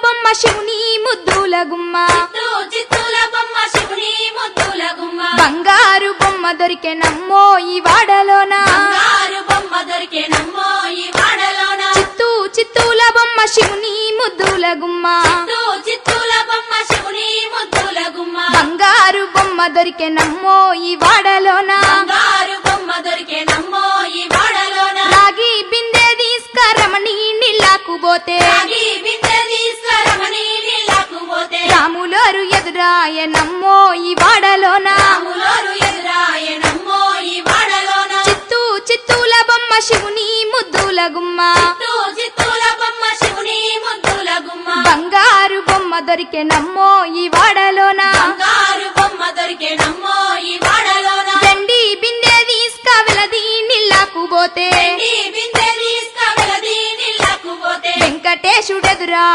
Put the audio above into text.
బొమ్మ శివుని ముద్దుల గుమ్మ చిత్తూల బొమ్మ శివుని ముద్దుల గుమ్మ బంగారు బొమ్మ దొరికే నమ్మో ఈ వాడలోన బంగారు బొమ్మ దొరికే నమ్మో ఈ వాడలోన చిత్తూల బొమ్మ శివుని ముద్దుల గుమ్మ చిత్తూల బొమ్మ శివుని ముద్దుల గుమ్మ బంగారు బొమ్మ దొరికే నమ్మో ఈ వాడలోన బంగారు బొమ్మ దొరికే నమ్మో ఈ వాడలోన రాగి బిందె తీసుకరమణి నీళ్ళకు పోతే రాగి బిందె తీసుకురమని నీళ్ళకు పోతే రాములోరు ఎదురాయ నమ్మో ఈ వాడలోన రాములోరు ఎదురాయ నమ్మో ఈ వాడలోన చిత్తూల బొమ్మ శివుని ముద్దుల గుమ్మ చిత్తూల బొమ్మ శివుని ముద్దుల గుమ్మ బంగారు బొమ్మ దొరికే నమ్మో ఈ వాడలోన బంగారు బొమ్మ దొరికే నమ్మో ఈ వాడలోన వెండి బిందె తీసుకవెలది నీళ్ళకు పోతే వెండి బిందె తీసుకువెలది నీళ్ళకు పోతే వెంకటేశుడెదురా